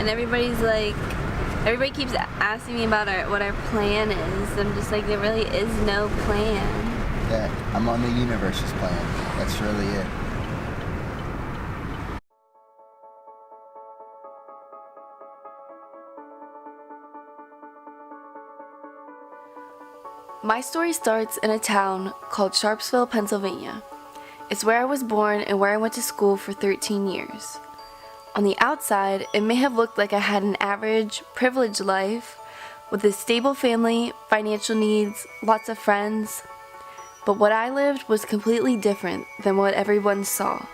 and everybody keeps asking me about what our plan is. I'm just like, there really is no plan. Yeah, I'm on the universe's plan. That's really it. My story starts in a town called Sharpsville, Pennsylvania. It's where I was born and where I went to school for 13 years. On the outside, it may have looked like I had an average, privileged life with a stable family, financial needs, lots of friends. But what I lived was completely different than what everyone saw.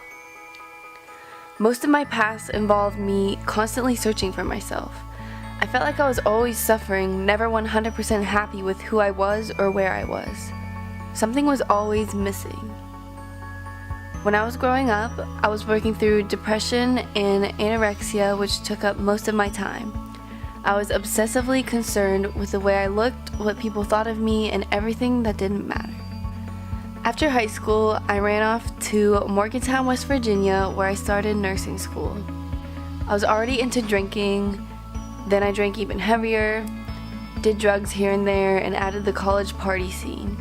Most of my past involved me constantly searching for myself. I felt like I was always suffering, never 100% happy with who I was or where I was. Something was always missing. When I was growing up, I was working through depression and anorexia, which took up most of my time. I was obsessively concerned with the way I looked, what people thought of me, and everything that didn't matter. After high school, I ran off to Morgantown, West Virginia, where I started nursing school. I was already into drinking. Then I drank even heavier, did drugs here and there, and added the college party scene.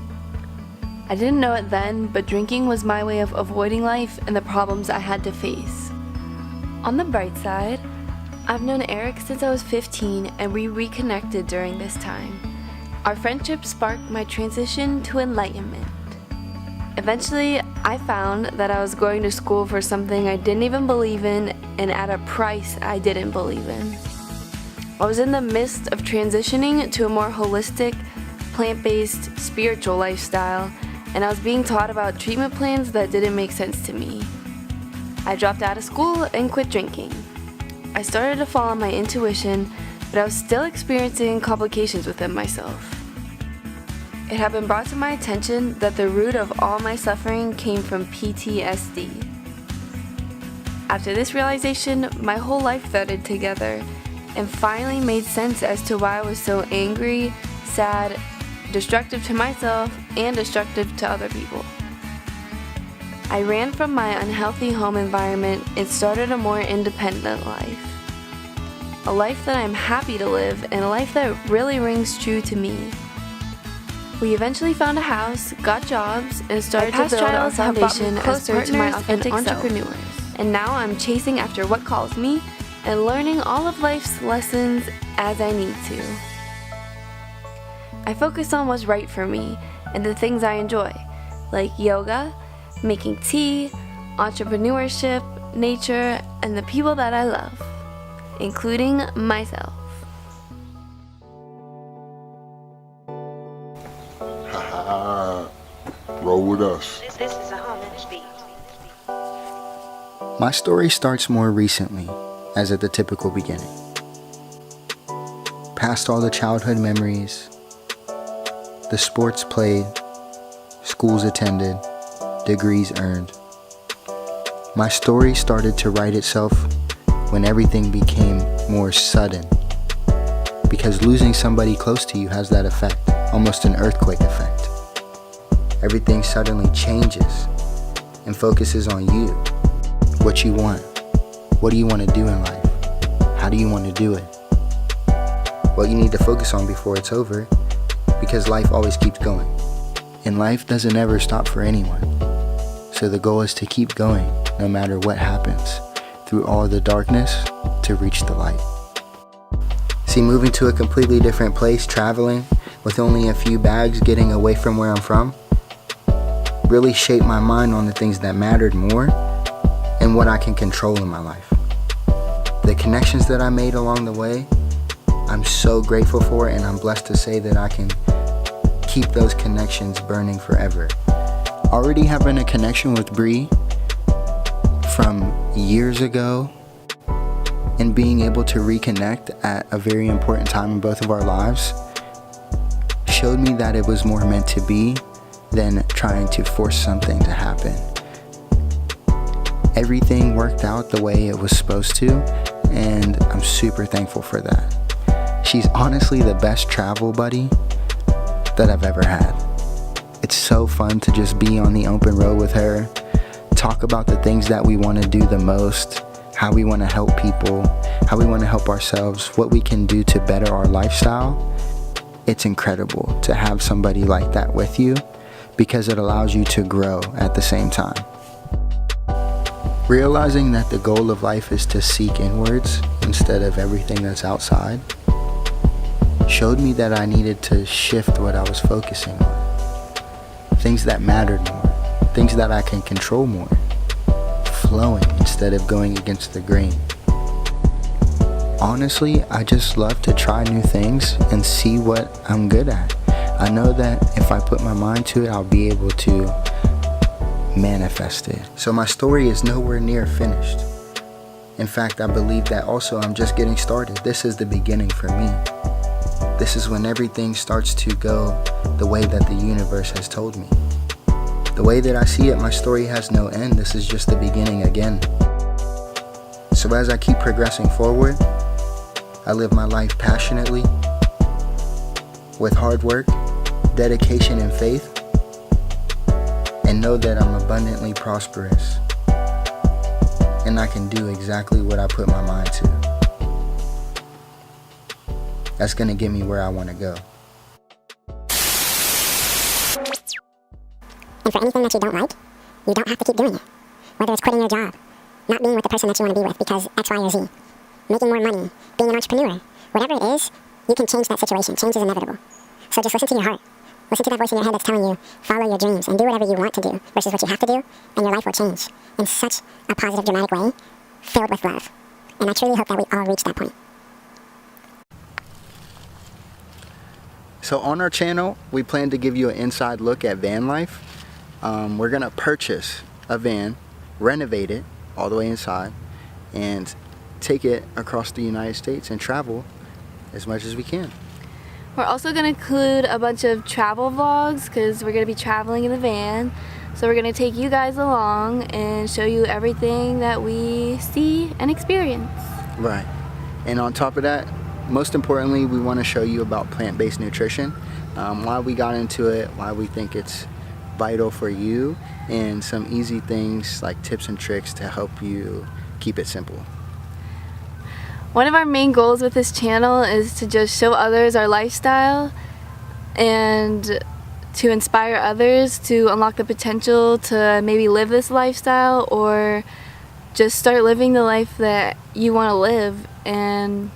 I didn't know it then, but drinking was my way of avoiding life and the problems I had to face. On the bright side, I've known Eric since I was 15, and we reconnected during this time. Our friendship sparked my transition to enlightenment. Eventually, I found that I was going to school for something I didn't even believe in and at a price I didn't believe in. I was in the midst of transitioning to a more holistic, plant-based, spiritual lifestyle, and I was being taught about treatment plans that didn't make sense to me. I dropped out of school and quit drinking. I started to follow my intuition, but I was still experiencing complications within myself. It had been brought to my attention that the root of all my suffering came from PTSD. After this realization, my whole life threaded together and finally made sense as to why I was so angry, sad, destructive to myself, and destructive to other people. I ran from my unhealthy home environment and started a more independent life. A life that I'm happy to live and a life that really rings true to me. We eventually found a house, got jobs, and started to build our foundation as partners and entrepreneurs. And now I'm chasing after what calls me and learning all of life's lessons as I need to. I focus on what's right for me and the things I enjoy, like yoga, making tea, entrepreneurship, nature, and the people that I love, including myself. Roll with us. This is a Homage beat. My story starts more recently, as at the typical beginning. Past all the childhood memories, the sports played, schools attended, degrees earned. My story started to write itself when everything became more sudden. Because losing somebody close to you has that effect, almost an earthquake effect. Everything suddenly changes and focuses on you, what you want. What do you want to do in life? How do you want to do it? What you need to focus on before it's over, because life always keeps going. And life doesn't ever stop for anyone. So the goal is to keep going, no matter what happens, through all the darkness to reach the light. See, moving to a completely different place, traveling, with only a few bags, getting away from where I'm from, really shaped my mind on the things that mattered more and what I can control in my life. The connections that I made along the way, I'm so grateful for, and I'm blessed to say that I can keep those connections burning forever. Already having a connection with Bree from years ago and being able to reconnect at a very important time in both of our lives showed me that it was more meant to be than trying to force something to happen. Everything worked out the way it was supposed to, and I'm super thankful for that. She's honestly the best travel buddy that I've ever had. It's so fun to just be on the open road with her, talk about the things that we want to do the most, how we want to help people, how we want to help ourselves, what we can do to better our lifestyle, it's incredible to have somebody like that with you because it allows you to grow at the same time. Realizing that the goal of life is to seek inwards instead of everything that's outside showed me that I needed to shift what I was focusing on. Things that mattered more, things that I can control more, flowing instead of going against the grain. Honestly, I just love to try new things and see what I'm good at. I know that if I put my mind to it, I'll be able to manifest it. So my story is nowhere near finished. In fact, I believe that also I'm just getting started. This is the beginning for me. This is when everything starts to go the way that the universe has told me. The way that I see it, my story has no end. This is just the beginning again. So as I keep progressing forward, I live my life passionately, with hard work, dedication, and faith, and know that I'm abundantly prosperous, and I can do exactly what I put my mind to. That's gonna get me where I wanna go. And for anything that you don't like, you don't have to keep doing it. Whether it's quitting your job, not being with the person that you want to be with because X, Y, or Z, making more money, being an entrepreneur, whatever it is, you can change that situation. Change is inevitable. So just listen to your heart. Listen to that voice in your head that's telling you, follow your dreams and do whatever you want to do versus what you have to do, and your life will change in such a positive, dramatic way, filled with love. And I truly hope that we all reach that point. So on our channel, we plan to give you an inside look at van life. We're gonna purchase a van, renovate it all the way inside, and take it across the United States and travel as much as we can. We're also going to include a bunch of travel vlogs because we're going to be traveling in the van. So we're going to take you guys along and show you everything that we see and experience. Right. And on top of that, most importantly, we want to show you about plant-based nutrition, why we got into it, why we think it's vital for you, and some easy things like tips and tricks to help you keep it simple. One of our main goals with this channel is to just show others our lifestyle and to inspire others to unlock the potential to maybe live this lifestyle or just start living the life that you want to live and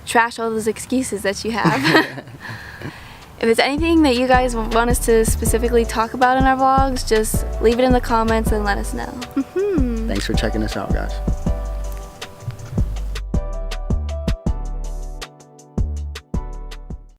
trash all those excuses that you have. If there's anything that you guys want us to specifically talk about in our vlogs, just leave it in the comments and let us know. Thanks for checking us out, guys.